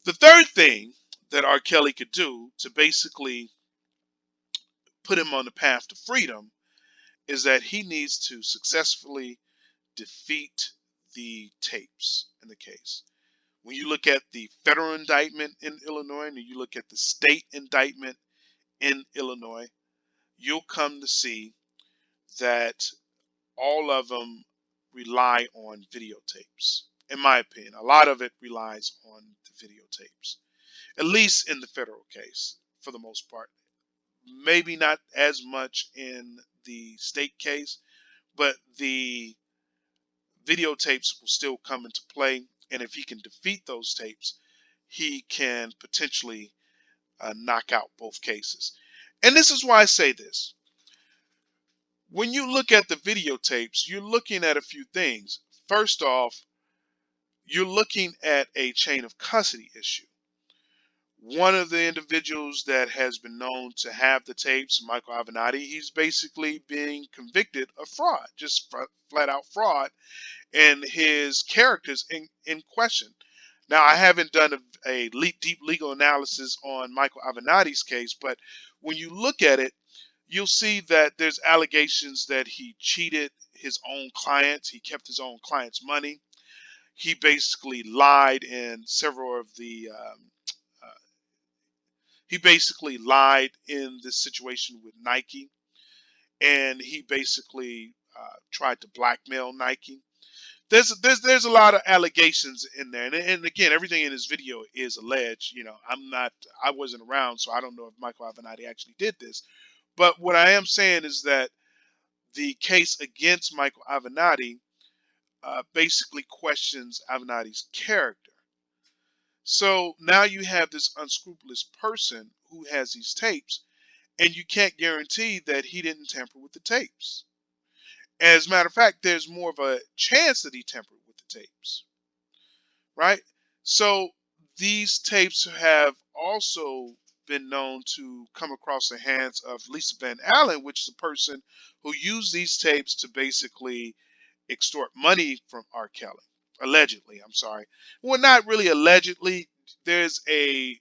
The third thing that R. Kelly could do to basically put him on the path to freedom is that he needs to successfully defeat the tapes in the case. When you look at the federal indictment in Illinois and you look at the state indictment in Illinois, you'll come to see that all of them rely on videotapes. In my opinion, a lot of it relies on the videotapes, at least in the federal case for the most part. Maybe not as much in the state case, but the videotapes will still come into play. And if he can defeat those tapes, he can potentially knock out both cases. And this is why I say this. When you look at the videotapes, you're looking at a few things. First off, you're looking at a chain of custody issue. One of the individuals that has been known to have the tapes, Michael Avenatti, he's basically being convicted of fraud, just flat out fraud, and his characters in question. Now, I haven't done a deep legal analysis on Michael Avenatti's case, but when you look at it, you'll see that there's allegations that he cheated his own clients. He kept his own clients' money. He basically lied in several of the. Uh, he basically lied in this situation with Nike, and he basically tried to blackmail Nike. There's a lot of allegations in there, and again, everything in this video is alleged. I wasn't around, so I don't know if Michael Avenatti actually did this. But what I am saying is that the case against Michael Avenatti basically questions Avenatti's character. So now you have this unscrupulous person who has these tapes, and you can't guarantee that he didn't tamper with the tapes. As a matter of fact, there's more of a chance that he tampered with the tapes, right? So these tapes have also been known to come across the hands of Lisa Van Allen, which is a person who used these tapes to basically extort money from R. Kelly. Allegedly, I'm sorry. Well, not really allegedly. There's a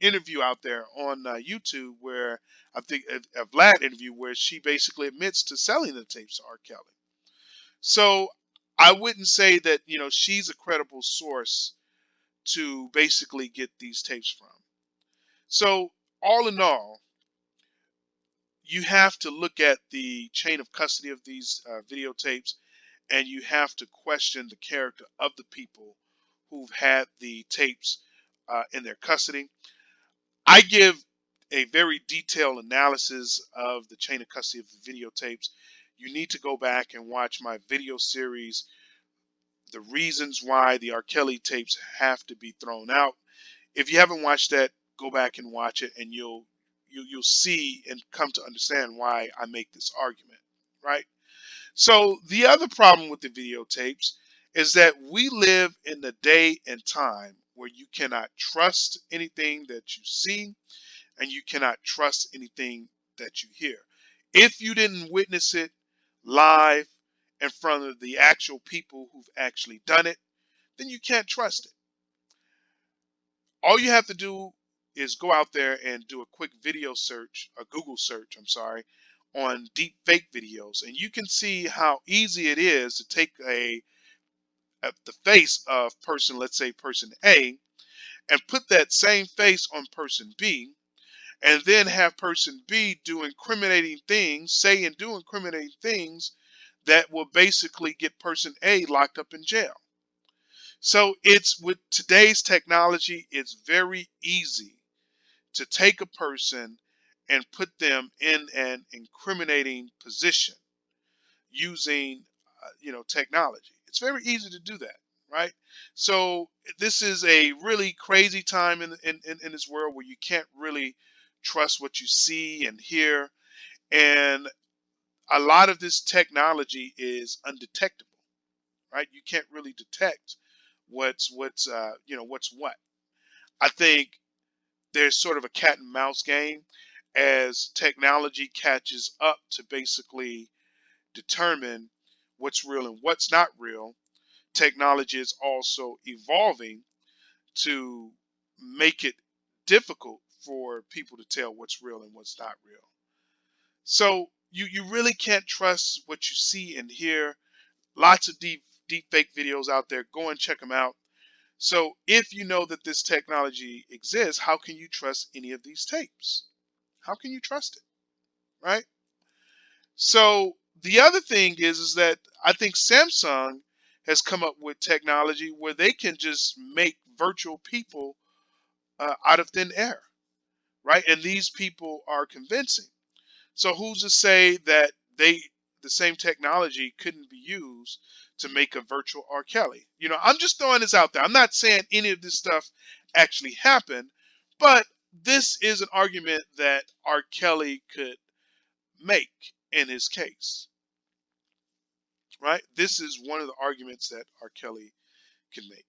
interview out there on YouTube where I think a Vlad interview where she basically admits to selling the tapes to R. Kelly. So I wouldn't say that she's a credible source to basically get these tapes from. So all in all, you have to look at the chain of custody of these videotapes, and you have to question the character of the people who've had the tapes in their custody. I give a very detailed analysis of the chain of custody of the videotapes. You need to go back and watch my video series, The Reasons Why the R. Kelly Tapes Have to Be Thrown Out. If you haven't watched that, go back and watch it, and you'll see and come to understand why I make this argument, right? So the other problem with the videotapes is that we live in the day and time where you cannot trust anything that you see, and you cannot trust anything that you hear. If you didn't witness it live in front of the actual people who've actually done it, then you can't trust it. All you have to do is go out there and do a quick video search, a Google search, I'm sorry, on deep fake videos, and you can see how easy it is to take the face of person, let's say person A, and put that same face on person B, and then have person B do incriminating things, say and do incriminating things that will basically get person A locked up in jail. So it's with today's technology, it's very easy to take a person and put them in an incriminating position using technology. It's very easy to do that, right? So this is a really crazy time in this world where you can't really trust what you see and hear, and a lot of this technology is undetectable, right? You can't really detect what's what. I think there's sort of a cat and mouse game as technology catches up to basically determine what's real and what's not real. Technology is also evolving to make it difficult for people to tell what's real and what's not real. So you really can't trust what you see and hear. Lots of deep fake videos out there. Go and check them out. So if you know that this technology exists, how can you trust any of these tapes? How can you trust it? Right? So the other thing is that I think Samsung has come up with technology where they can just make virtual people out of thin air, right? And these people are convincing. So who's to say that the same technology couldn't be used to make a virtual R. Kelly? I'm just throwing this out there. I'm not saying any of this stuff actually happened, but this is an argument that R. Kelly could make in his case, right? This is one of the arguments that R. Kelly can make.